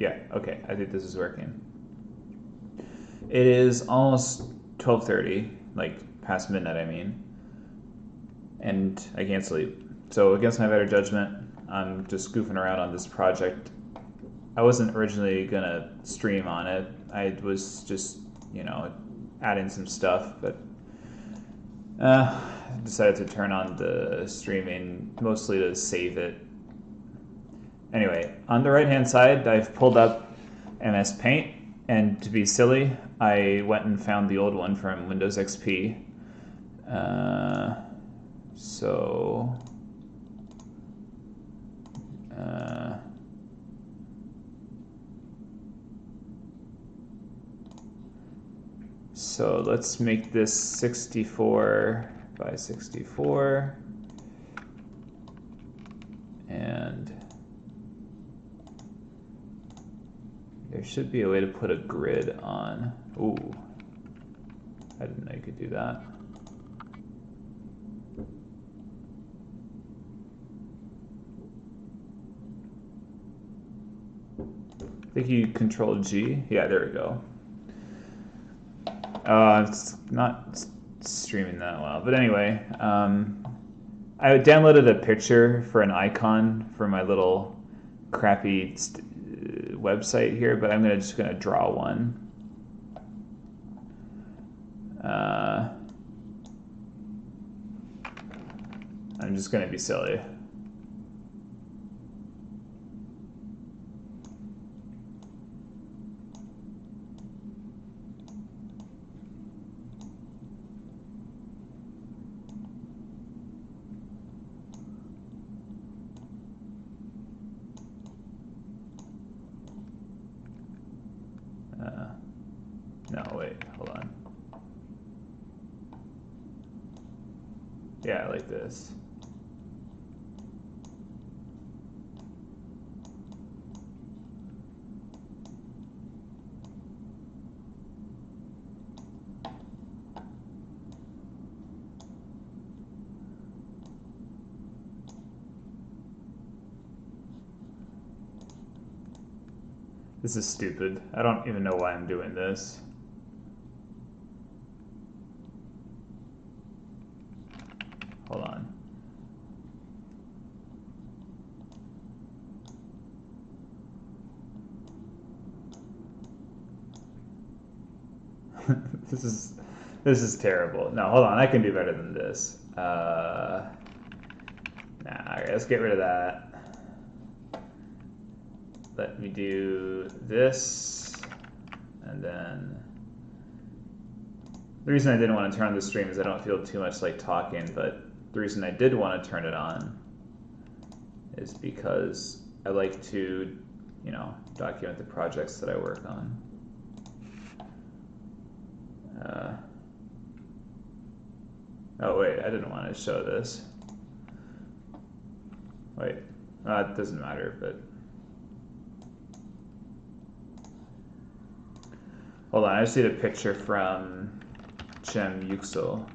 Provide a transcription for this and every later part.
Yeah, okay, I think this is working. It is almost 12:30, like past midnight, I mean, and I can't sleep. So against my better judgment, I'm just goofing around on this project. I wasn't originally gonna stream on it. I was just, adding some stuff, but decided to turn on the streaming mostly to save it. Anyway, on the right hand side, I've pulled up MS Paint, and to be silly, I went and found the old one from Windows XP. So let's make this 64 by 64, and there should be a way to put a grid on. Ooh, I didn't know you could do that. I think you Control G. Yeah, there we go. It's not streaming that well, but anyway, I downloaded a picture for an icon for my little crappy website here, but I'm just gonna draw one. I'm just gonna be silly. No, wait, hold on. Yeah, like this. This is stupid. I don't even know why I'm doing this. Hold on. This is terrible. No, hold on. I can do better than this. Nah, okay, let's get rid of that. Let me do this, and then the reason I didn't want to turn on the stream is I don't feel too much like talking, but the reason I did want to turn it on is because I like to, document the projects that I work on. Oh wait, I didn't want to show this. Wait, it doesn't matter, but hold on, I just need a picture from Cem Yüksel.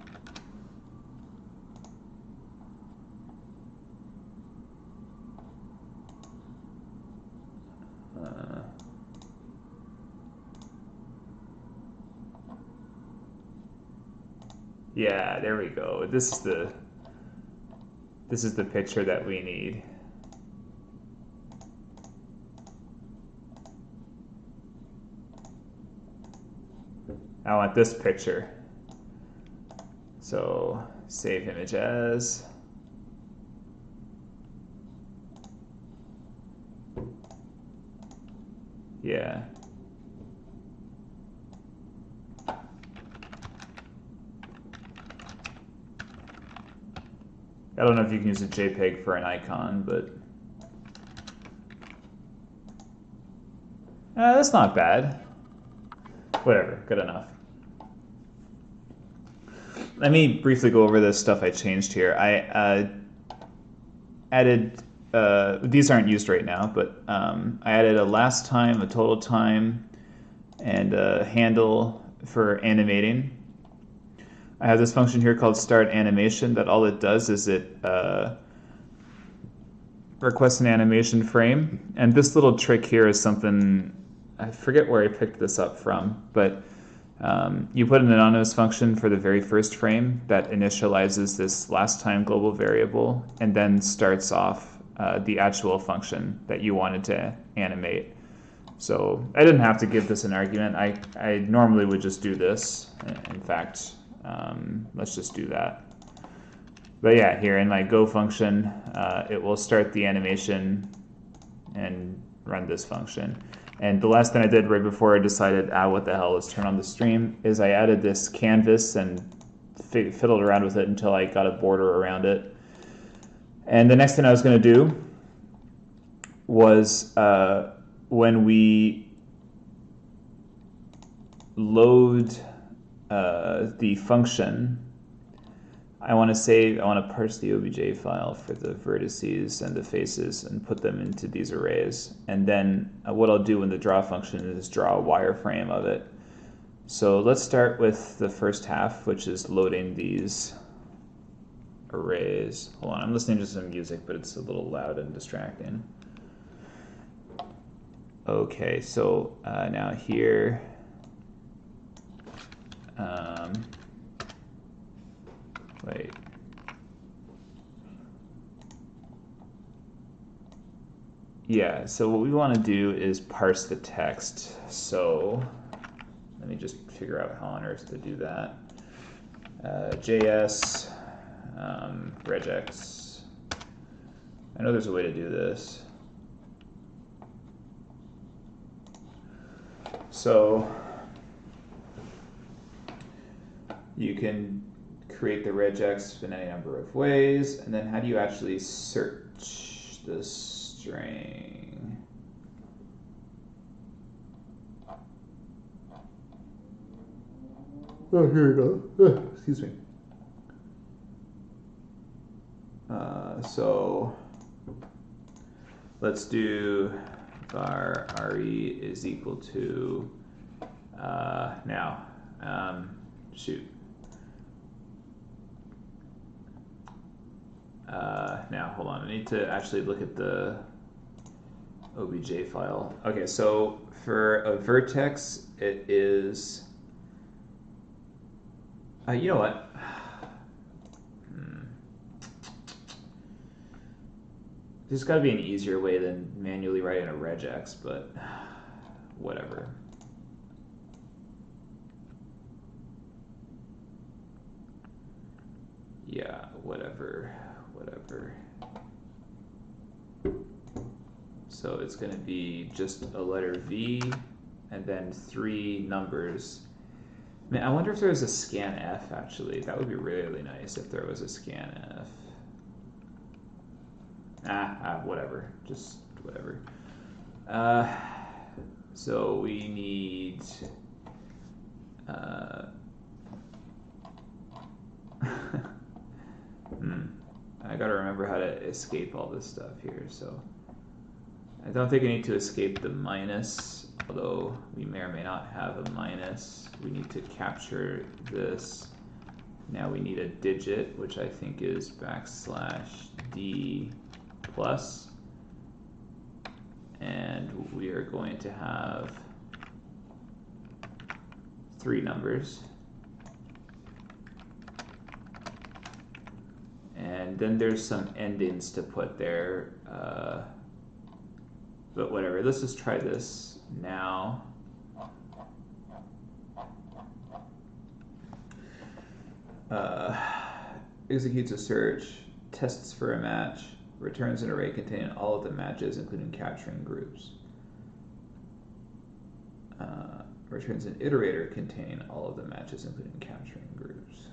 Yeah, there we go. This is the picture that we need. I want this picture. So save image as. Yeah. I don't know if you can use a JPEG for an icon, but that's not bad. Whatever, good enough. Let me briefly go over the stuff I changed here. I added, these aren't used right now, but I added a last time, a total time, and a handle for animating. I have this function here called start animation that all it does is it request an animation frame. And this little trick here is something, I forget where I picked this up from, but you put an anonymous function for the very first frame that initializes this last time global variable and then starts off the actual function that you wanted to animate. So I didn't have to give this an argument. I normally would just do this. In fact, let's just do that. But yeah, here in my go function, it will start the animation and run this function. And the last thing I did right before I decided, what the hell, let's turn on the stream, is I added this canvas and fiddled around with it until I got a border around it. And the next thing I was going to do was when we load the function, I want to parse the OBJ file for the vertices and the faces and put them into these arrays. And then what I'll do in the draw function is draw a wireframe of it. So let's start with the first half, which is loading these arrays. Hold on, I'm listening to some music, but it's a little loud and distracting. Okay, so now here, wait. Yeah, so what we want to do is parse the text. So let me just figure out how on earth to do that. JS, regex. I know there's a way to do this. So you can create the regex in any number of ways, and then how do you actually search the string? Oh, here we go. Excuse me. So let's do var re is equal to now. Shoot. Now, hold on. I need to actually look at the OBJ file. Okay, so for a vertex, it is. You know what? There's got to be an easier way than manually writing a regex, but whatever. Yeah, whatever. So it's going to be just a letter V and then 3 numbers. Man, I wonder if there was a scanf, actually. That would be really nice if there was a scanf. Whatever. Just whatever. So we need... I gotta remember how to escape all this stuff here, so... I don't think I need to escape the minus, although we may or may not have a minus. We need to capture this. Now we need a digit, which I think is \d plus. And we are going to have 3 numbers. And then there's some endings to put there. But whatever, let's just try this now. Executes a search, tests for a match, returns an array containing all of the matches, including capturing groups. Returns an iterator containing all of the matches, including capturing groups.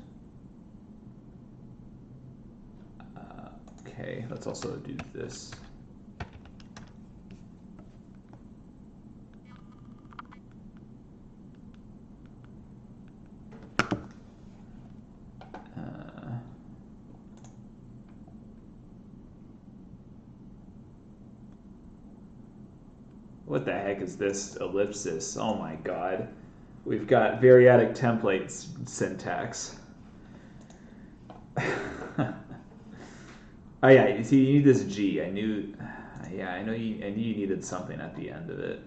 Okay, let's also do this. What the heck is this ellipsis? Oh my god. We've got variadic templates syntax. Oh yeah, you see, you need this G. I knew. Yeah, I know you. I knew you needed something at the end of it.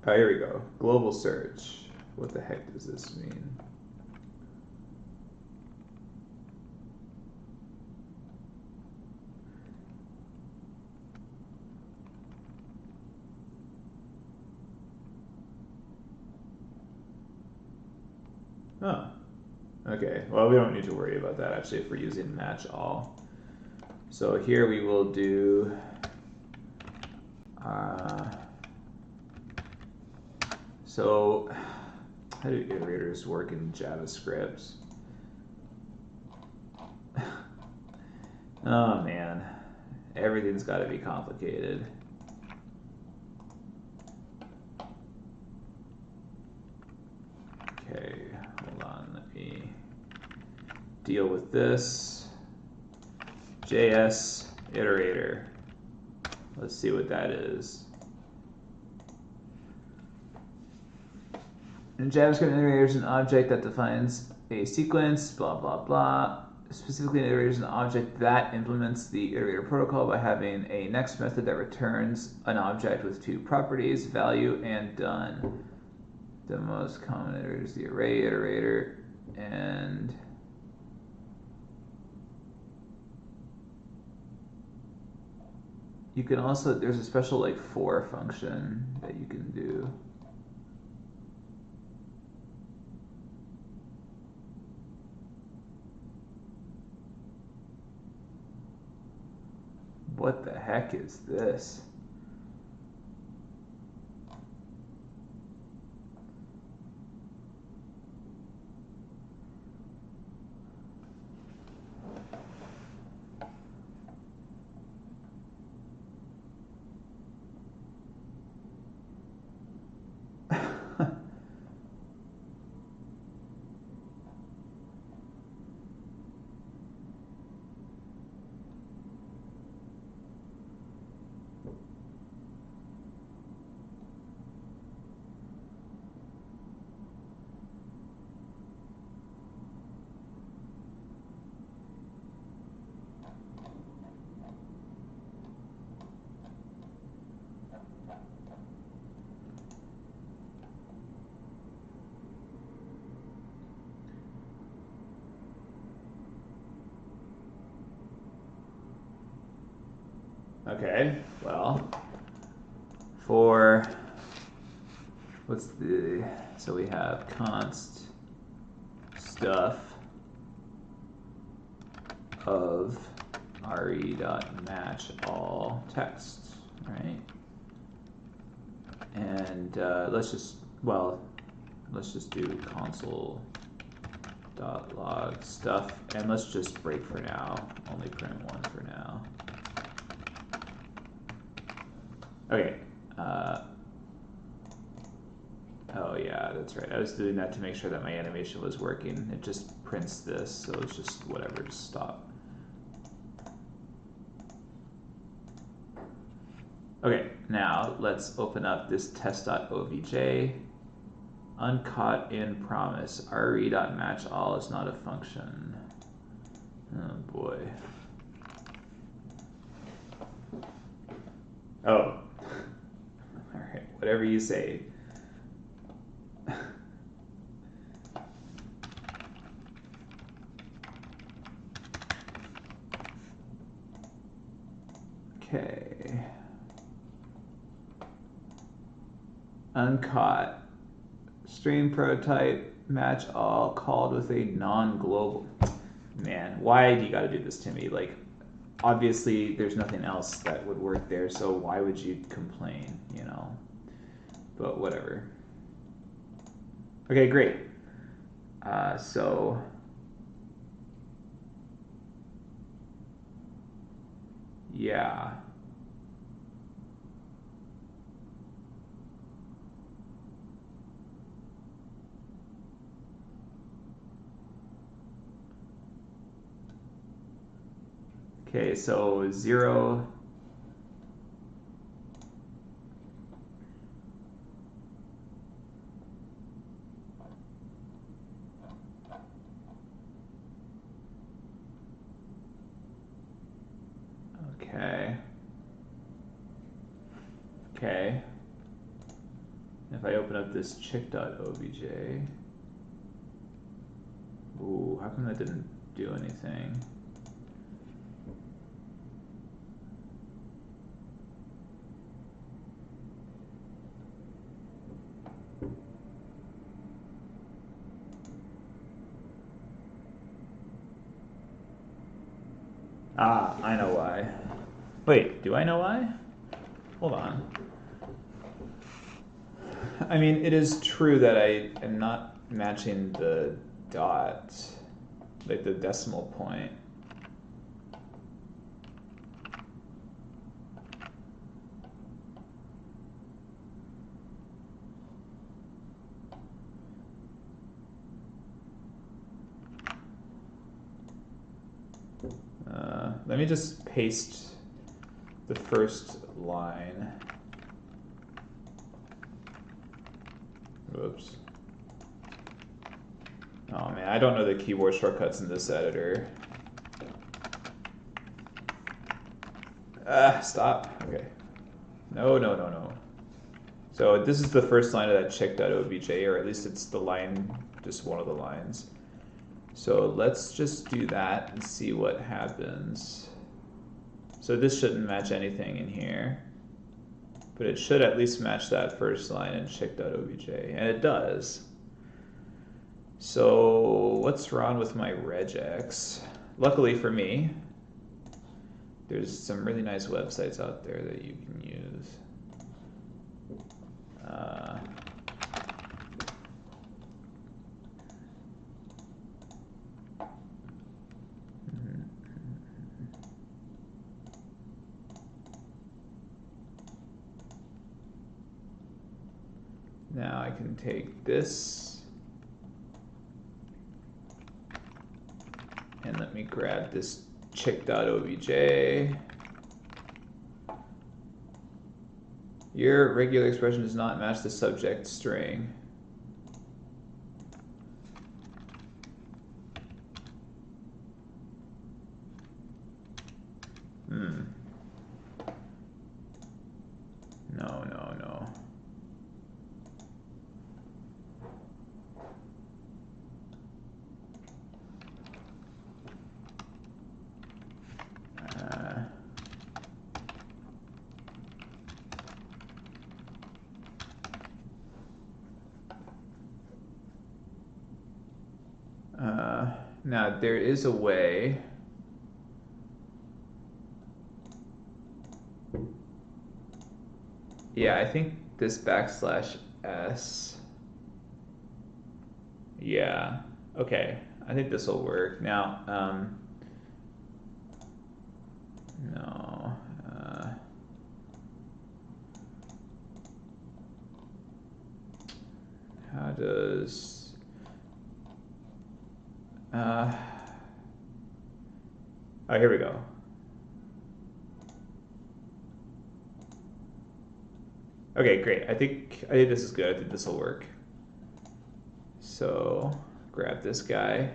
Oh, here we go. Global search. What the heck does this mean? Oh, okay. Well, we don't need to worry about that actually if we're using match all. So here we will do so how do iterators work in JavaScript? Oh man, everything's got to be complicated. Okay, hold on, let me deal with this. JS iterator. Let's see what that is. In JavaScript, an iterator is an object that defines a sequence, blah, blah, blah. Specifically, an iterator is an object that implements the iterator protocol by having a next method that returns an object with two properties, value and done. The most common iterator is the array iterator, and you can also, there's a special like for function that you can do. What the heck is this? Okay, well, for what's the, so we have const stuff of re.match all text, right? And let's just do console.log stuff, and let's just break for now, only print one for now. Okay. Oh yeah, that's right. I was doing that to make sure that my animation was working. It just prints this, so it's just whatever, just stop. Okay, now let's open up this test.ovj. Uncaught in promise. re.matchAll is not a function. Oh boy. Oh. Alright, whatever you say. Okay. uncaught. String prototype, match all, called with a non-global. Man, why do you gotta do this to me? Like, obviously there's nothing else that would work there, so why would you complain, you know? But whatever. Okay, great. So yeah. Okay, so 0. Okay. Okay. If I open up this chick.obj, ooh, how come that didn't do anything? Ah, I know why. Wait, do I know why? Hold on. I mean, it is true that I am not matching the dot, like the decimal point. Let me just paste the first line. Whoops. Oh man, I don't know the keyboard shortcuts in this editor. Stop. Okay. No. So this is the first line of that chick.obj, or at least it's the line, just one of the lines. So let's just do that and see what happens. So this shouldn't match anything in here, but it should at least match that first line in chick.obj, and it does. So what's wrong with my regex? Luckily for me, there's some really nice websites out there that you can use. Now I can take this and let me grab this chick.obj. Your regular expression does not match the subject string. No. Now there is a way. Yeah, I think this \s. Yeah, okay. I think this will work. Now, no. How does... oh, here we go. Okay, great. I think this is good. I think this will work. So grab this guy.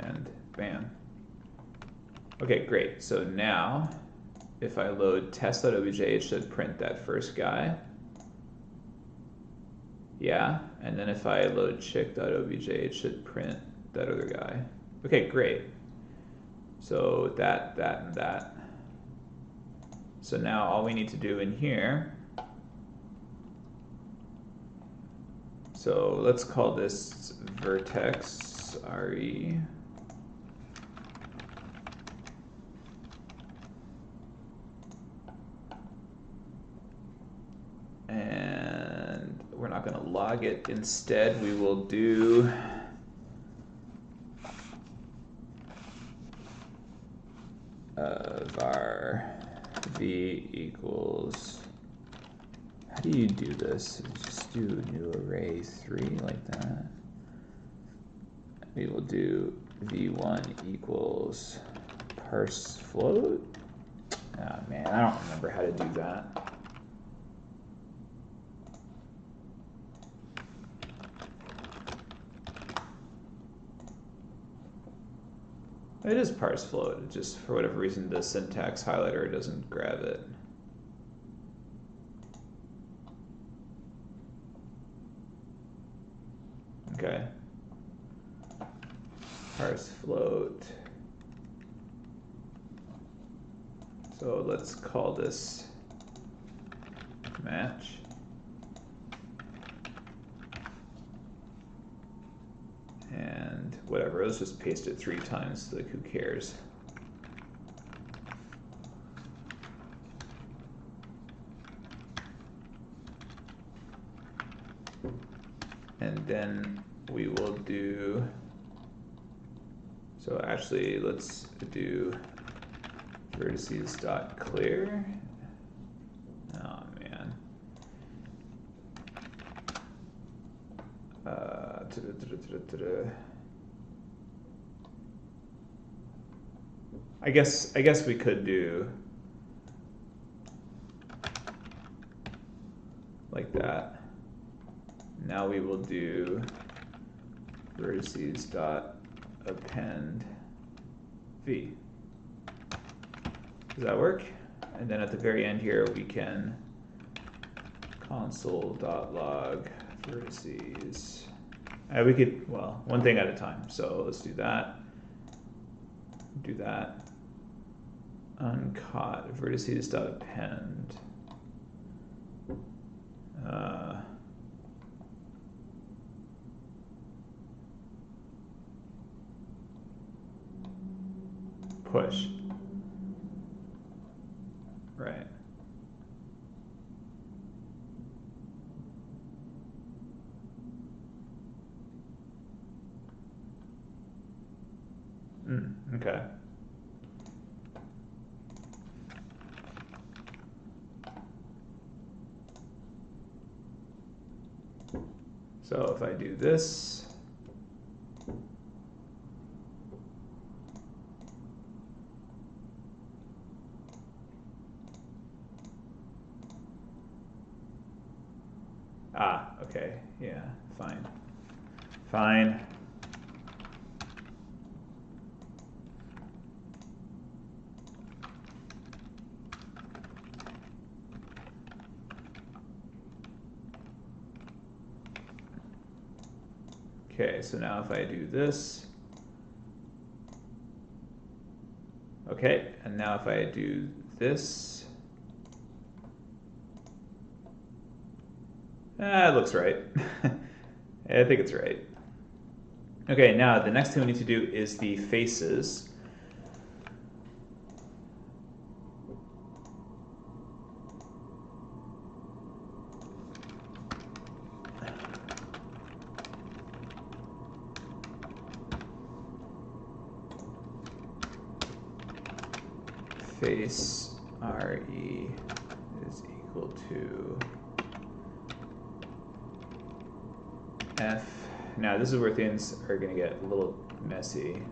And bam. Okay, great. So now if I load test.obj, it should print that first guy. Yeah, and then if I load chick.obj, it should print that other guy. Okay, great. So that, and that. So now all we need to do in here, so let's call this vertex RE. And we're not going to log it. Instead, we will do var v equals, how do you do this? Just do new array 3 like that. We will do v1 equals parse float. Oh man, I don't remember how to do that. It is parse float. It just, for whatever reason, the syntax highlighter doesn't grab it. Okay. Parse float. So let's call this match. And whatever, let's just paste it 3 times, like who cares? And then we will do, so actually let's do vertices dot clear. Oh man. I guess we could do like that. Now we will do vertices dot append v. Does that work? And then at the very end here we can console.log vertices. We could, well, one thing at a time. So let's do that. Do that. Uncaught vertices.append. Push. Right. Okay. So if I do this, okay, yeah, fine. Fine. Okay, so now if I do this, okay, and now if I do this, it looks right. I think it's right. Okay, now the next thing we need to do is the faces. Face RE is equal to F. Now this is where things are going to get a little messy.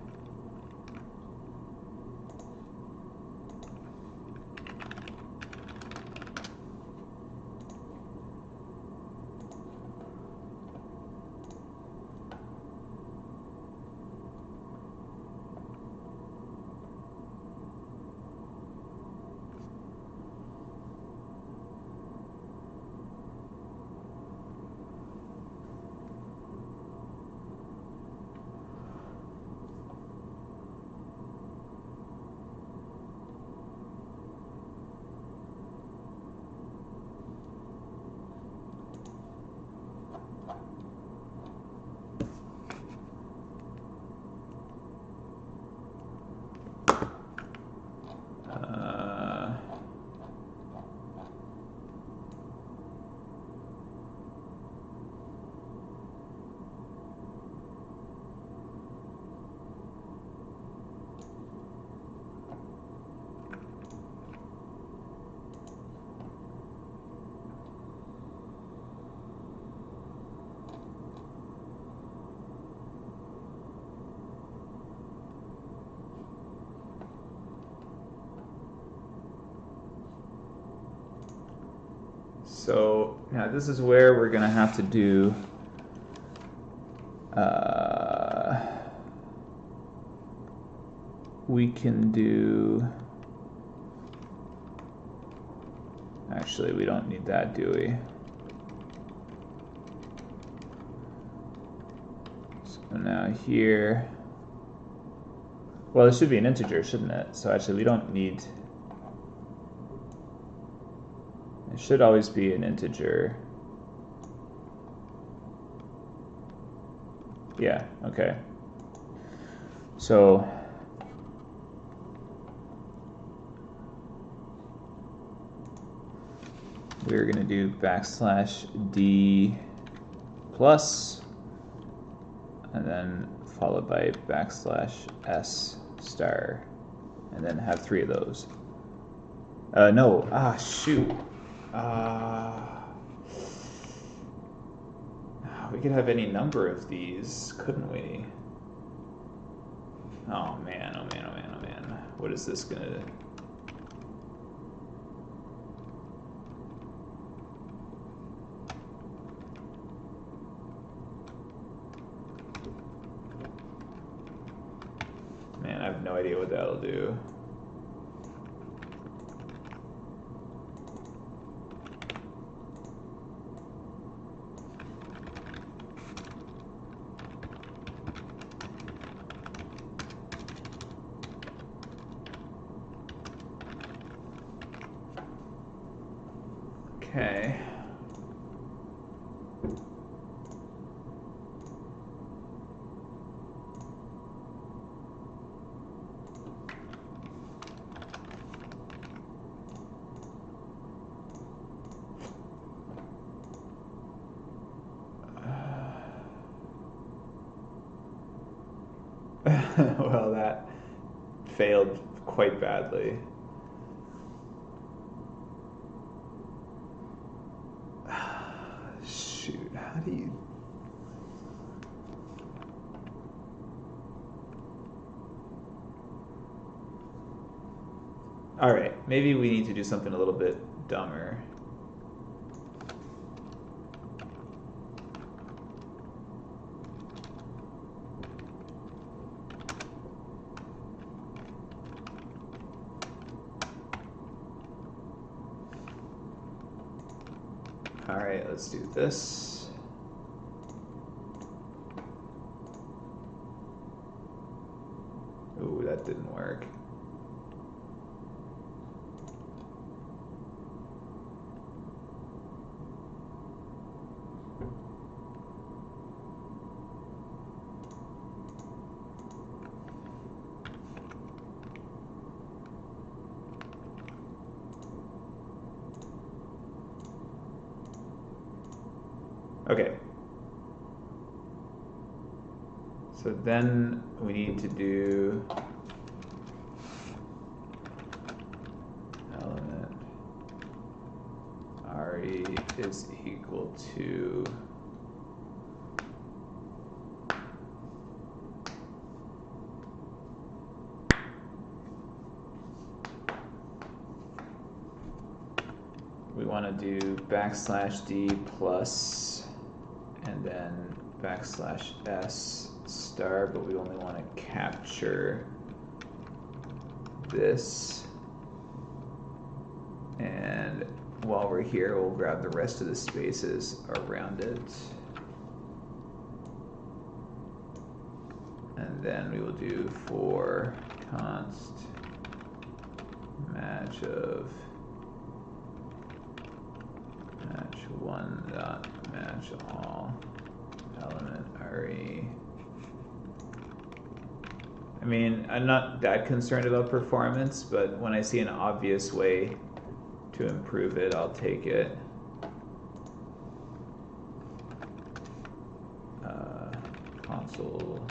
So now this is where we're gonna have to do we can do, actually we don't need that, do we? So now here, well, it should be an integer, shouldn't it? So actually we don't need, it should always be an integer. Yeah, okay. So we're going to do \d plus, and then followed by \s star, and then have 3 of those. No, shoot. We could have any number of these, couldn't we? Oh man, oh man, oh man, oh man. What is this gonna... Man, I have no idea what that'll do. Okay. Well, that failed quite badly. Shoot, how do you... All right, maybe we need to do something a little bit dumber. All right, let's do this. Ooh, that didn't work. Okay. So then we need to do element RE is equal to we want to do \d plus and then \s star, but we only want to capture this. And while we're here, we'll grab the rest of the spaces around it. And then we will do for const match of match one dot match all element RE. I mean, I'm not that concerned about performance, but when I see an obvious way to improve it, I'll take it. Console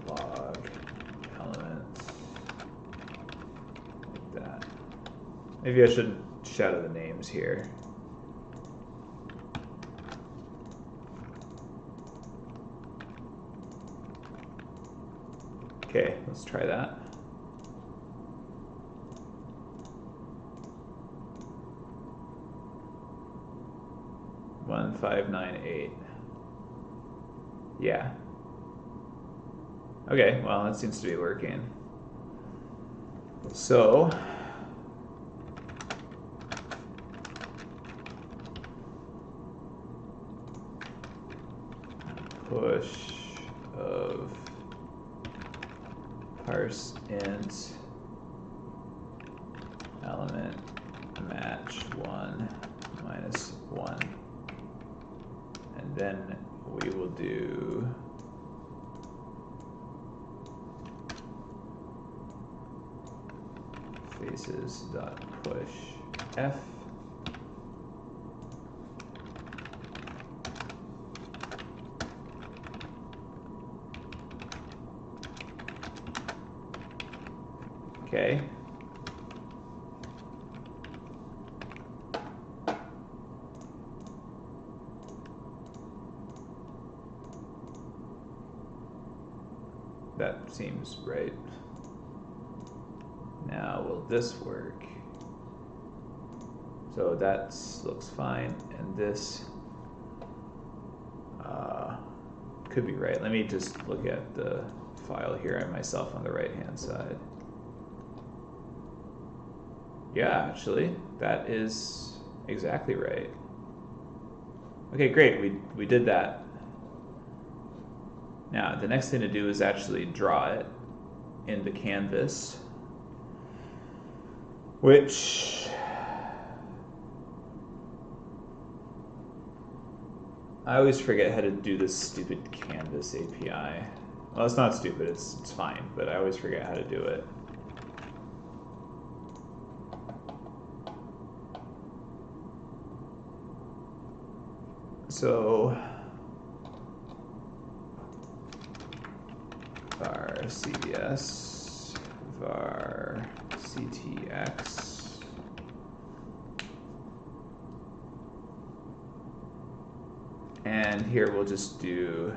log elements, like that. Maybe I should shadow the names here. Okay, let's try that. 1598. Yeah. Okay, well, that seems to be working. So, push of parse int element match 1 minus 1. And then we will do faces dot push f. Okay. That seems right. Now, will this work? So that looks fine, and this could be right. Let me just look at the file here and myself on the right-hand side. Yeah, actually, that is exactly right. Okay, great, we did that. Now, the next thing to do is actually draw it in the canvas, which I always forget how to do this stupid canvas API. Well, it's not stupid, it's fine, but I always forget how to do it. So, var CVS, var CTX. And here we'll just do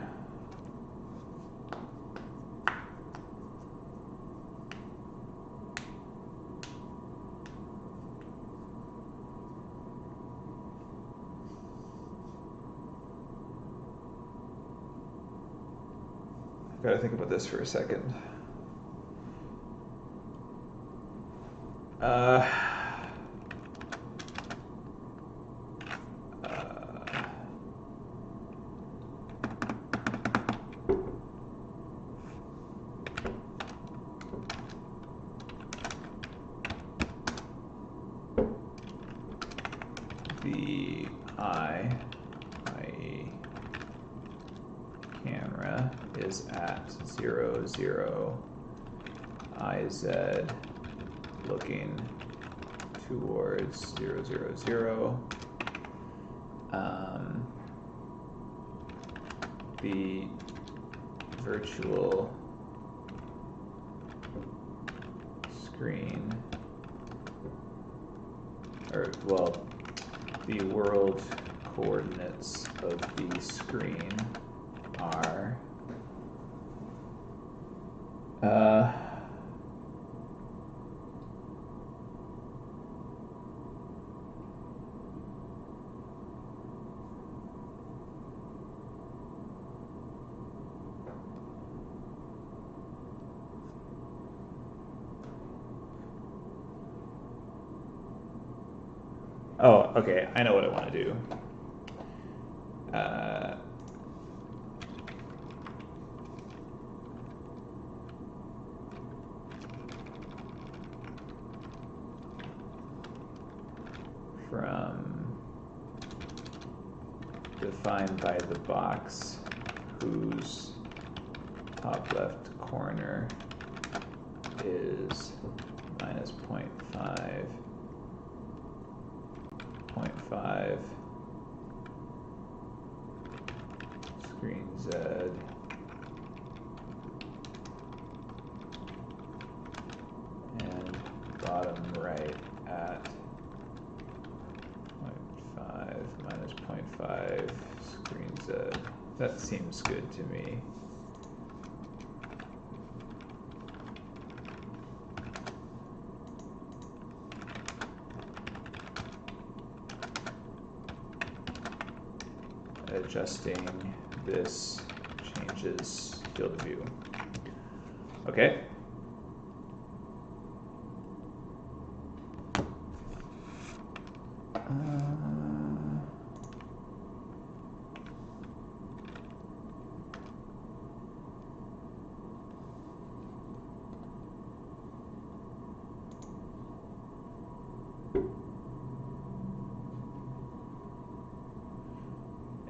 I've got to think about this for a second. The i.e. camera is at 0, 0, iz looking towards 0, 0, 0. The virtual screen, or well, the world coordinates of the screen are oh, okay, I know what I want to do. From defined by the box whose top left corner is minus 0.5, 0.5, screen Z, and bottom right at 0.5 minus 0.5 screen Z. That seems good to me. adjusting this changes field of view. Okay.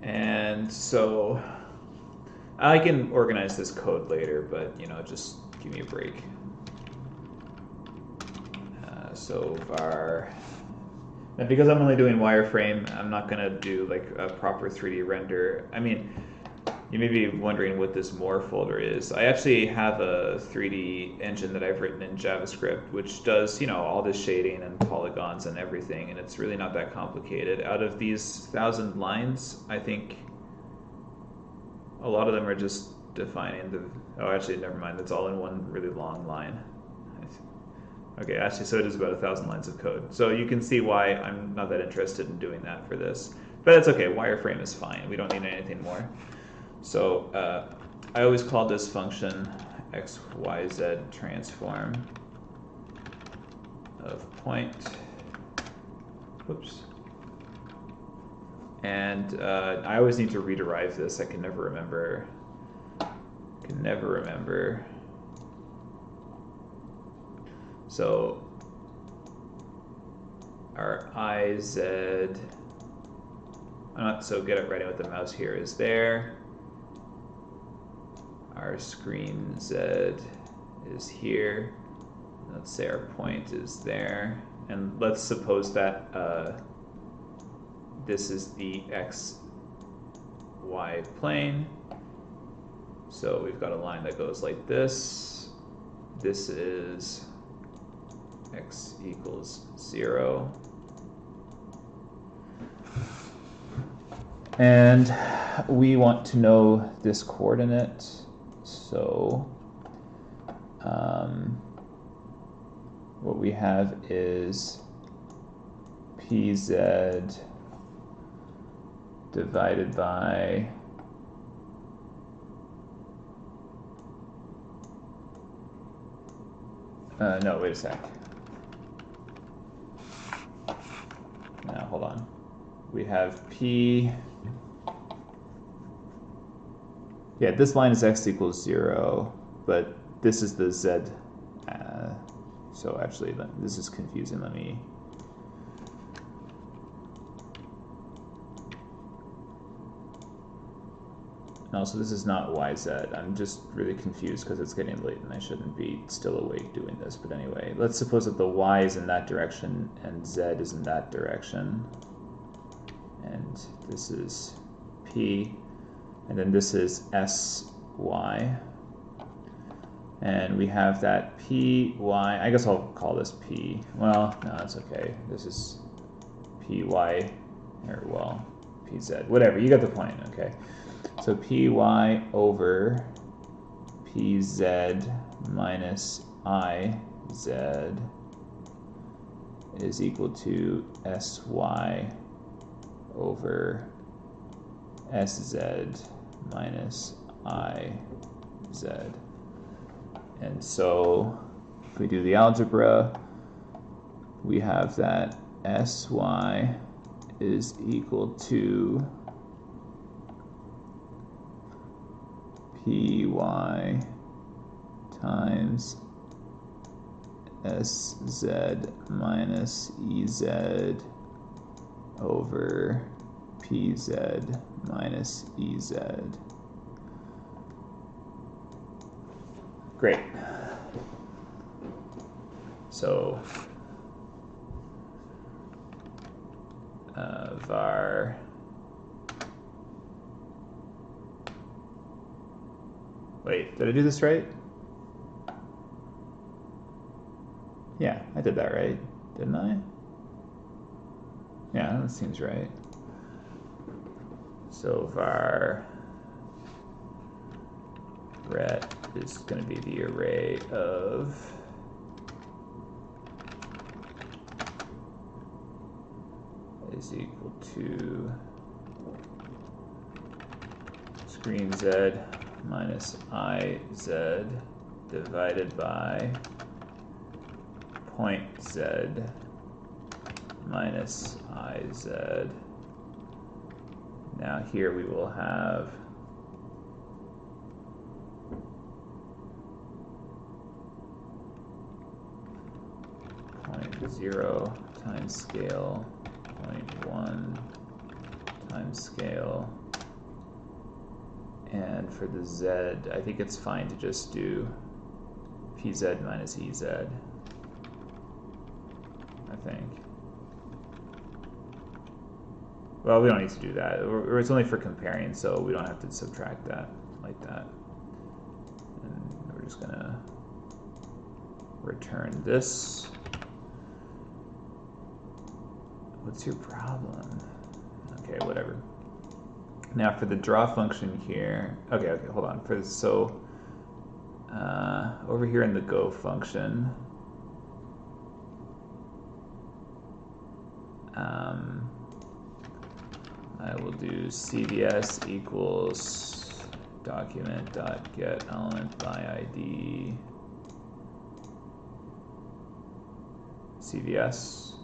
And so I can organize this code later, but just give me a break. So var, and because I'm only doing wireframe, I'm not gonna do like a proper 3D render. I mean, you may be wondering what this more folder is. I actually have a 3D engine that I've written in JavaScript, which does, all this shading and polygons and everything, and it's really not that complicated. Out of these 1,000 lines, I think a lot of them are just defining the, oh, actually, never mind, that's all in one really long line. Okay, actually, so it is about 1,000 lines of code. So you can see why I'm not that interested in doing that for this. But it's okay, wireframe is fine. We don't need anything more. So I always call this function xyz transform of point. Whoops. And I always need to rederive this. I can never remember. So our IZ, I'm not so good at writing with the mouse here, is there. Our screen Z is here. Let's say our point is there. And let's suppose that this is the X, Y plane. So we've got a line that goes like this. This is X equals 0. And we want to know this coordinate. So what we have is PZ divided by no, wait a sec. Now, hold on. We have P. Yeah, this line is X equals 0, but this is the Z. So actually, this is confusing. Let me. And also, this is not YZ. I'm just really confused because it's getting late and I shouldn't be still awake doing this. But anyway, let's suppose that the Y is in that direction and Z is in that direction. And this is P. And then this is SY. And we have that PY. I guess I'll call this P. Well, no, that's okay. This is PY, or well, PZ. Whatever, you got the point, okay. So PY over PZ minus IZ is equal to SY over SZ minus IZ. And so if we do the algebra, we have that SY is equal to PY times SZ minus EZ over PZ minus EZ. Great. So var wait, did I do this right? Yeah, I did that right, didn't I? Yeah, that seems right. So var ret is going to be the array of is equal to screen Z minus IZ divided by point Z minus IZ. Now here we will have point 0 times scale, 0.1 times scale. And for the Z, I think it's fine to just do PZ minus EZ, I think. Well, we don't need to do that. Or it's only for comparing, so we don't have to subtract that like that. And we're just gonna return this. What's your problem? Okay, whatever. Now for the draw function here, okay, hold on. So over here in the go function, I will do CVS equals document.get element by ID CVS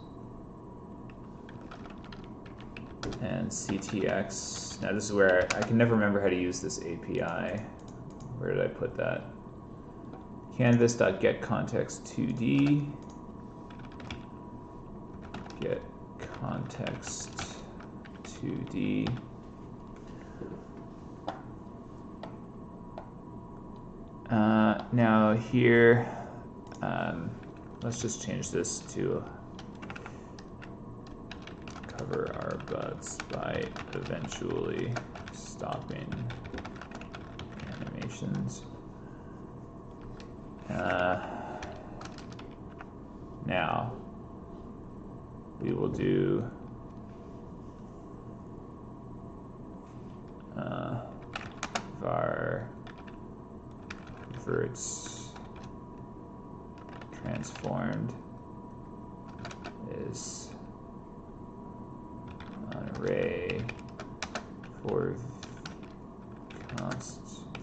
and CTX. Now this is where I can never remember how to use this API. Where did I put that? Canvas.getContext2D, get context 2D. Now here, let's just change this to cover our butts by eventually stopping animations. Now we will do var verts transformed is an array for const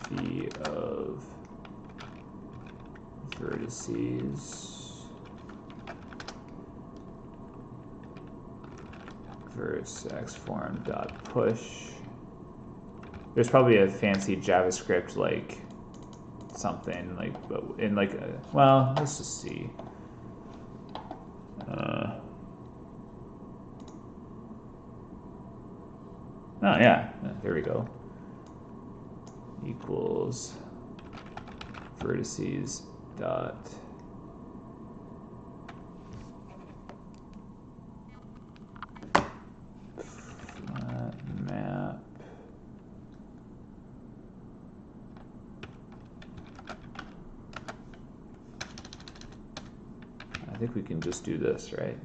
v of vertices verts xform dot push. There's probably a fancy JavaScript like something like in like a, well, let's just see. Oh yeah, there we go. Equals vertices dot map I think we can just do this, right?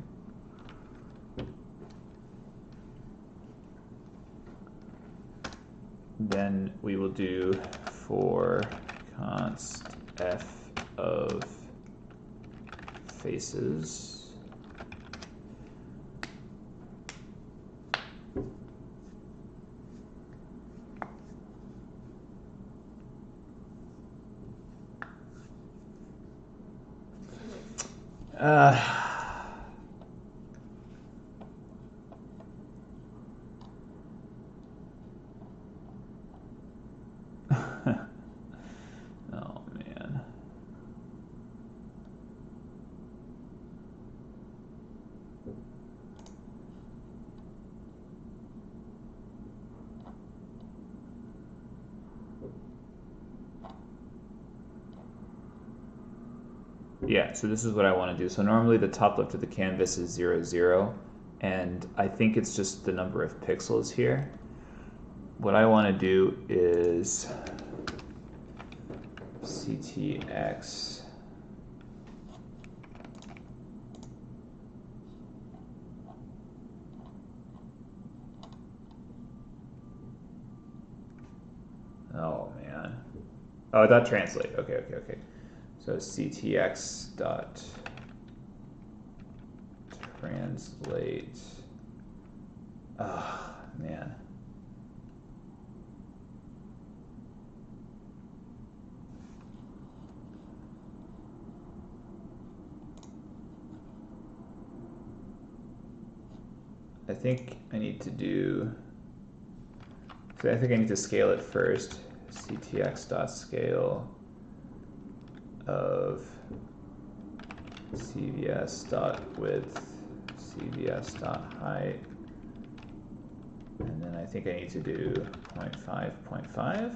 Then we will do for const f of faces oh man. Yeah, so this is what I want to do. So normally the top left of the canvas is 0, 0, and I think it's just the number of pixels here. What I want to do is CTX oh man. Oh, that translate. Okay. So CTX dot translate. Oh man. think I need to do, so I think I need to scale it first. ctx.scale of cvs.width, cvs.height, and then I think I need to do 0.5, 0.5.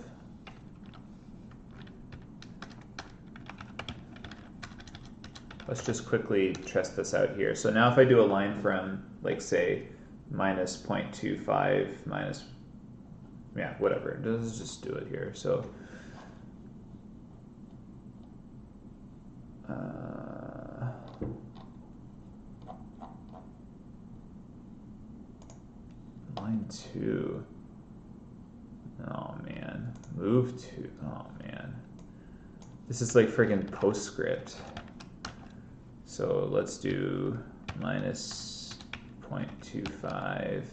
Let's just quickly test this out here. So now if I do a line from, like, say, minus 0.25 minus, yeah, whatever. Let's just do it here. So line 2. Oh man, move to. Oh man, this is like friggin' PostScript. So let's do minus 0.25,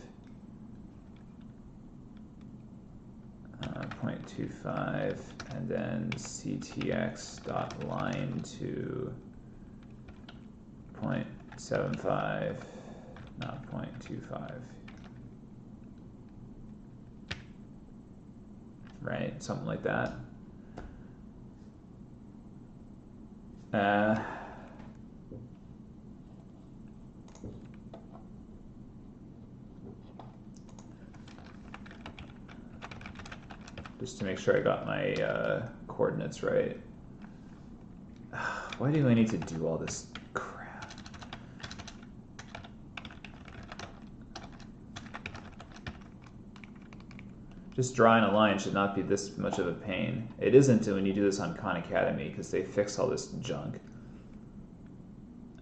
0.25, and then ctx dot line to 0.75, not 0.25. Right, something like that. Just to make sure I got my coordinates right. Why do I need to do all this crap? Just drawing a line should not be this much of a pain. It isn't when you do this on Khan Academy, because they fix all this junk.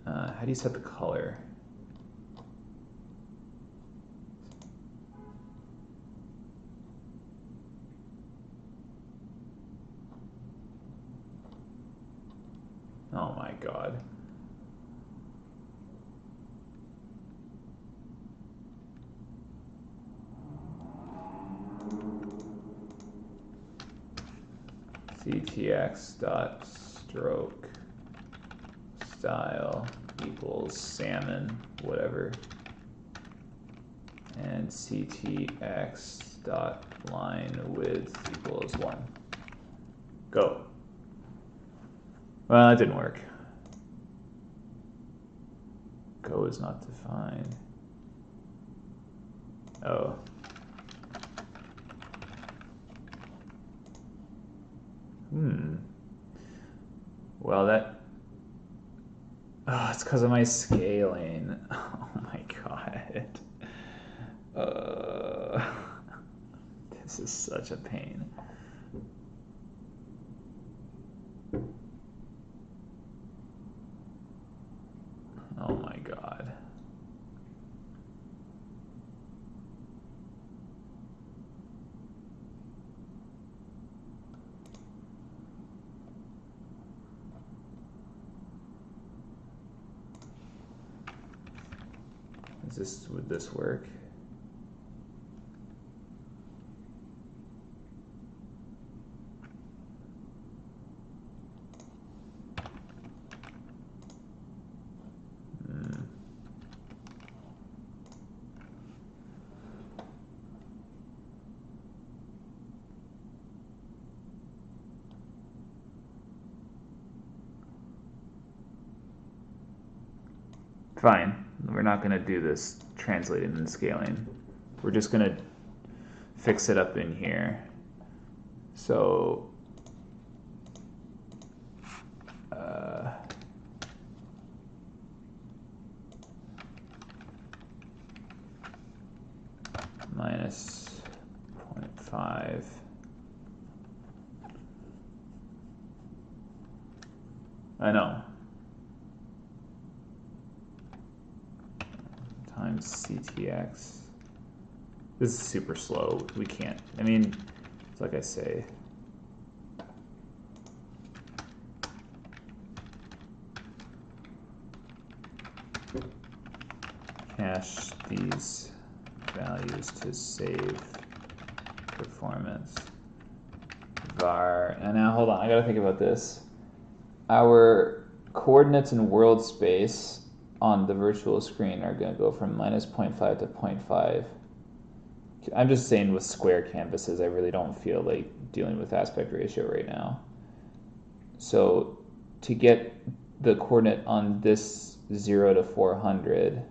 How do you set the color? Oh my god. ctx dot stroke style equals salmon, whatever, and ctx dot line width equals 1. Go. Well, that didn't work. Go is not defined. Oh. Well, that... Oh, it's because of my scaling. Oh my god. This is such a pain. Oh my god. Would this work? Fine. We're not going to do this translating and scaling. We're just going to fix it up in here. So minus 0.5 I know times ctx. This is super slow. We can't. I mean, it's like I say. Cache these values to save performance. Var. And now hold on. I gotta think about this. Our coordinates in world space on the virtual screen are going to go from minus 0.5 to 0.5. I'm just saying with square canvases, I really don't feel like dealing with aspect ratio right now. So to get the coordinate on this 0 to 400,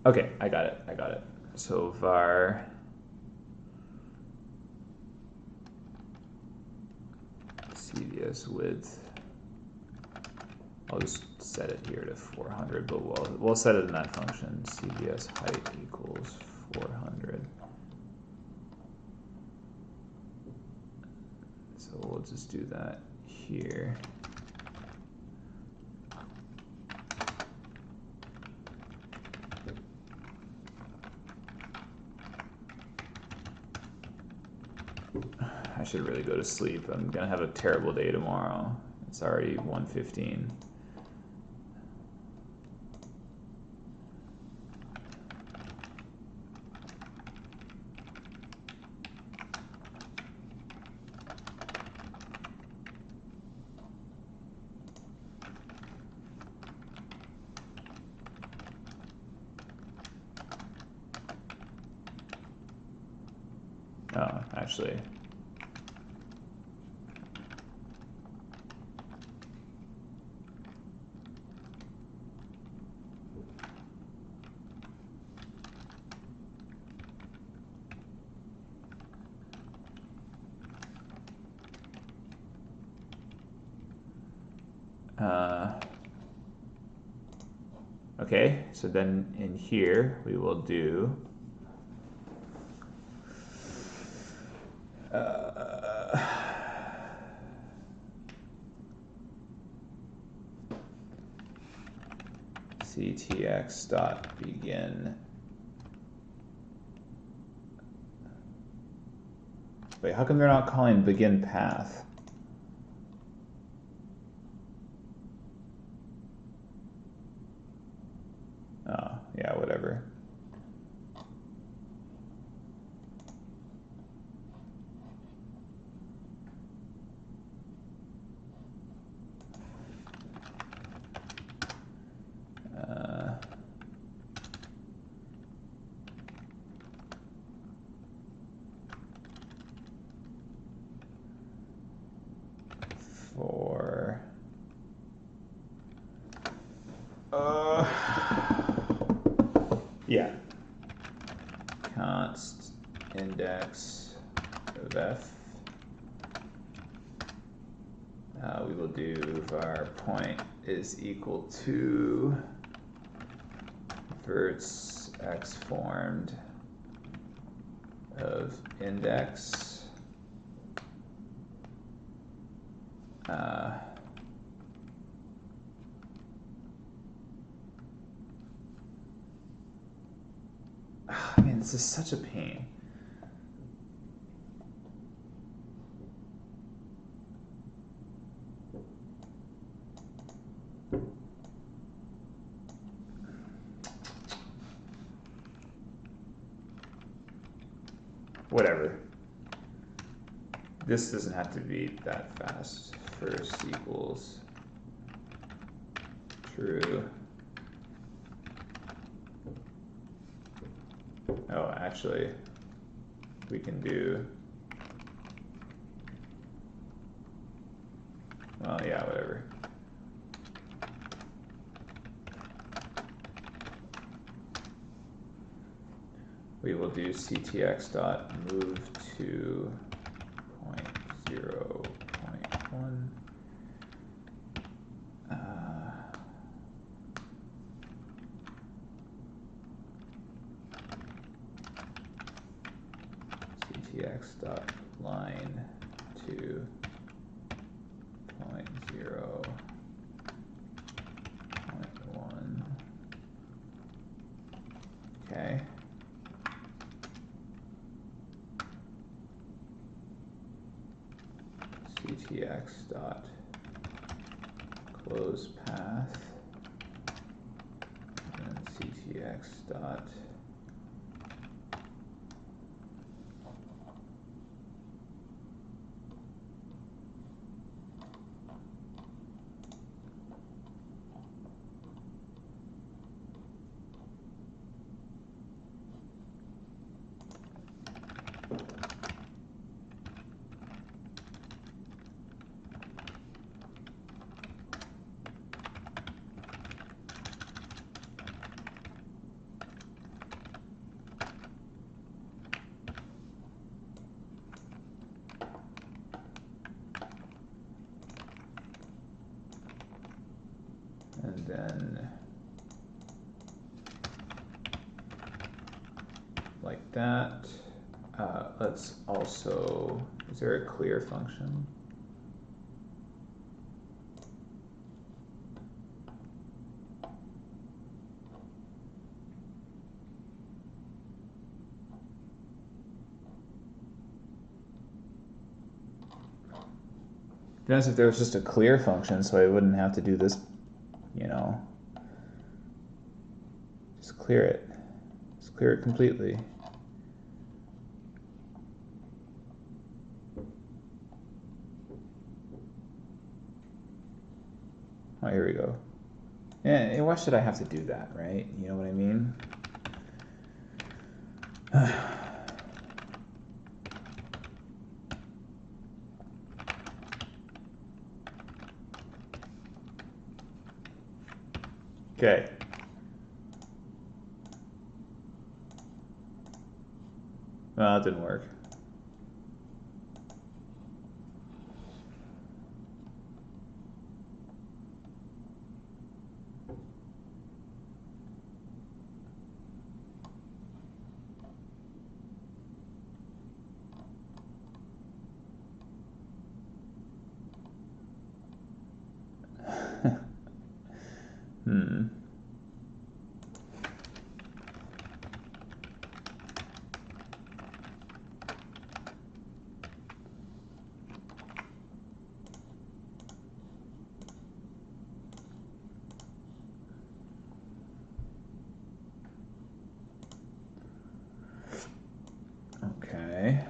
okay, I got it. So var CVS width, I'll just set it here to 400, but we'll set it in that function. CVS height equals 400. So we'll just do that here. I should really go to sleep. I'm gonna have a terrible day tomorrow. It's already 1:15. Oh, actually. Okay, so then in here we will do ctx dot begin. Wait, how come they're not calling begin path? Oh, yeah, whatever. For yeah, const index of f. We will do var point is equal to verts x formed of index man, this is such a pain. Whatever. This doesn't have to be that fast. First equals true. Oh, actually, we can do, well, yeah, whatever. We will do ctx dot move to 0.1. ctx dot line to 0.1. Okay. ctx dot close path, and ctx dot like that. Let's also, is there a clear function? Be nice if there was just a clear function so I wouldn't have to do this, you know. Just clear it. Just clear it completely. Oh, here we go. Yeah, why should I have to do that, right? You know what I mean? Okay. Well, that didn't work. Hmm. Okay.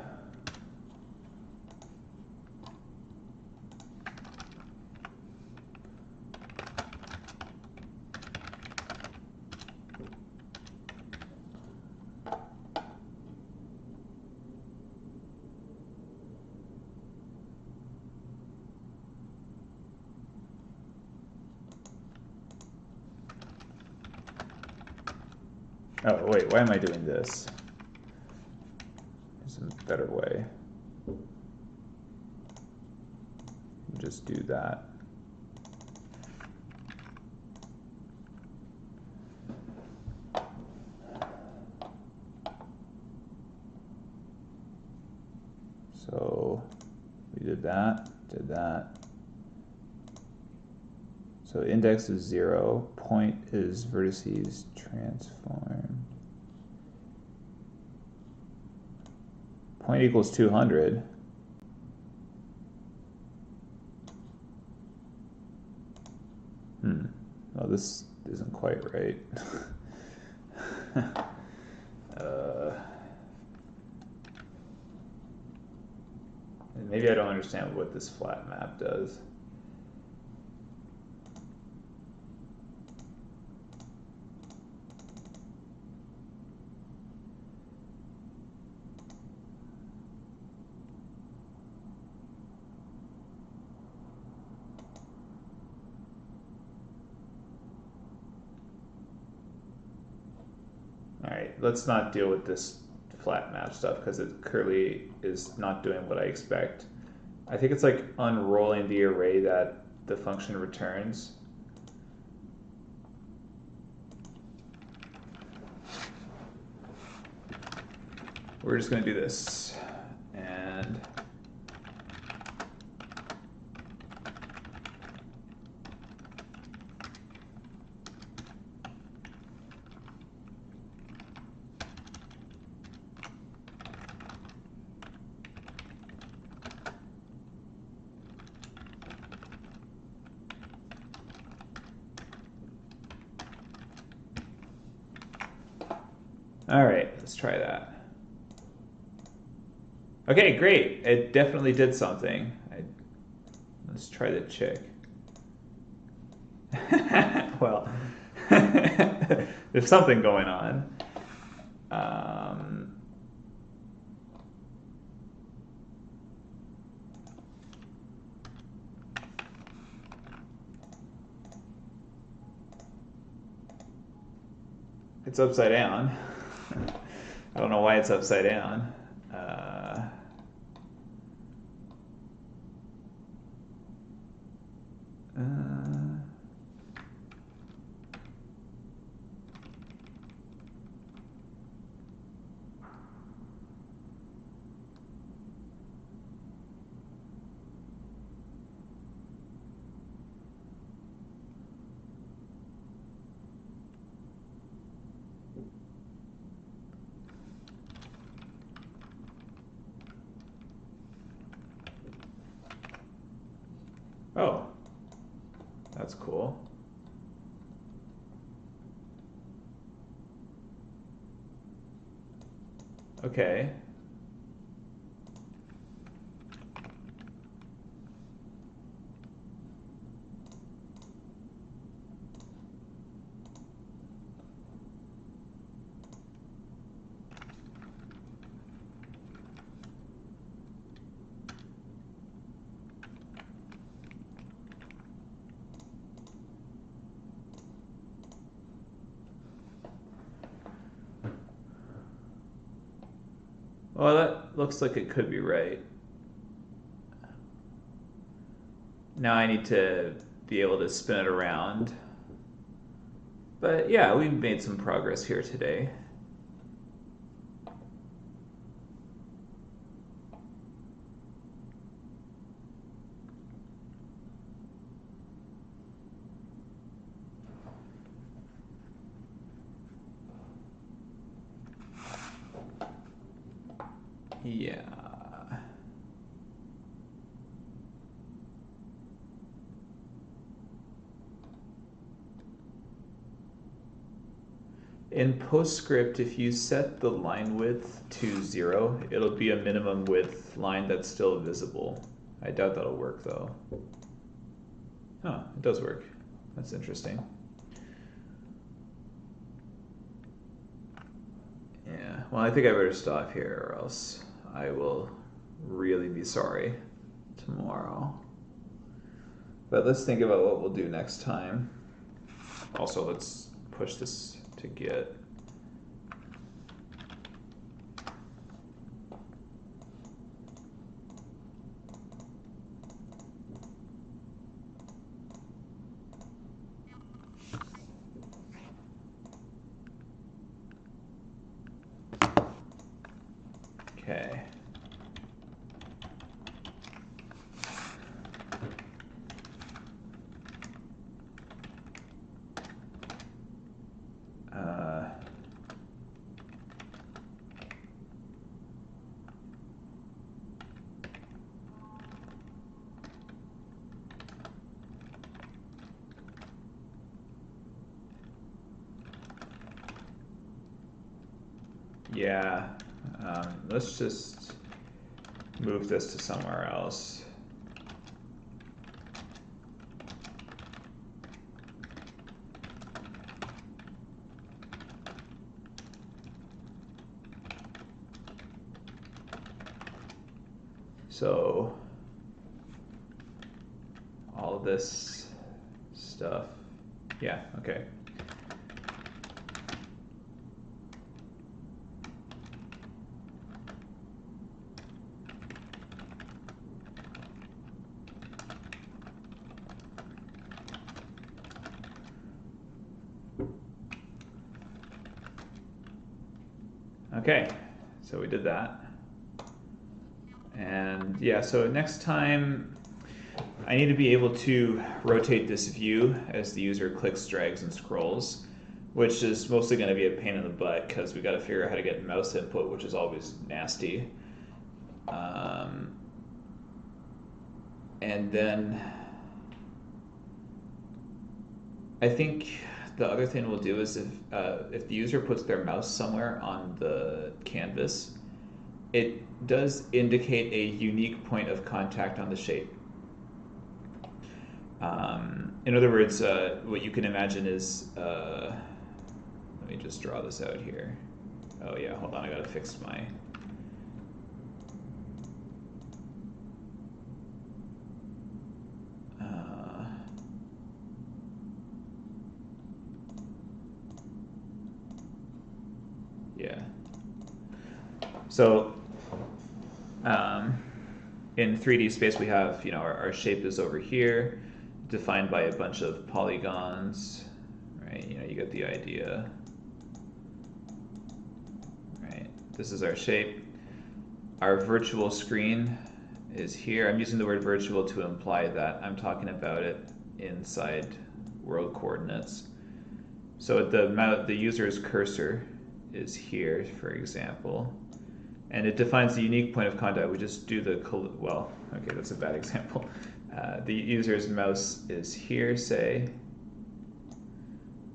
Oh, wait, why am I doing this? There's a better way. Just do that. So we did that, did that. So index is 0, point is vertices transformed. Point equals 200. Well, this isn't quite right. Maybe I don't understand what this flat map does. All right, let's not deal with this flat map stuff because it clearly is not doing what I expect. I think it's like unrolling the array that the function returns. We're just going to do this. And all right, let's try that. Okay, great. It definitely did something. Let's try the chick. Well, there's something going on. It's upside down. I don't know why it's upside down. Okay. Well, that looks like it could be right. Now I need to be able to spin it around. But yeah, we've made some progress here today. Yeah. In PostScript, if you set the line width to 0, it'll be a minimum width line that's still visible. I doubt that'll work though. Oh, it does work. That's interesting. Yeah, well, I think I better stop here or else I will really be sorry tomorrow. But let's think about what we'll do next time. Also, let's push this to Git. Okay. Yeah, let's just move this to somewhere else. So all this stuff, yeah, okay. Okay, so we did that. And yeah, so next time I need to be able to rotate this view as the user clicks, drags, and scrolls, which is mostly going to be a pain in the butt because we got to figure out how to get mouse input, which is always nasty. And then I think the other thing we'll do is if the user puts their mouse somewhere on the canvas, it does indicate a unique point of contact on the shape. In other words, what you can imagine is, let me just draw this out here. Oh yeah, hold on, I gotta fix my... yeah. So, in 3D space we have, our shape is over here, defined by a bunch of polygons, right? You get the idea, right? This is our shape. Our virtual screen is here. I'm using the word virtual to imply that I'm talking about it inside world coordinates. So the user's cursor is here, for example, and it defines the unique point of contact. We just do well, okay, that's a bad example. The user's mouse is here, say,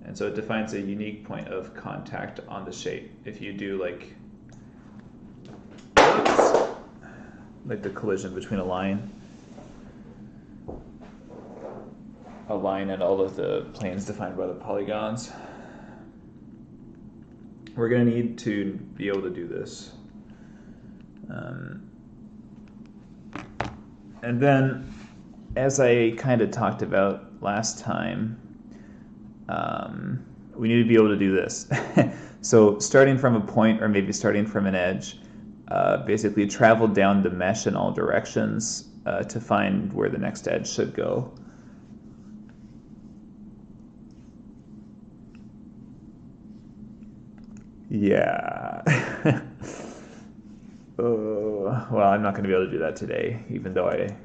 and so it defines a unique point of contact on the shape. If you do like like the collision between a line and all of the planes defined by the polygons. We're going to need to be able to do this. And then, as I kind of talked about last time, we need to be able to do this. So starting from a point, or maybe starting from an edge, basically travel down the mesh in all directions to find where the next edge should go. Yeah. Well, I'm not going to be able to do that today, even though I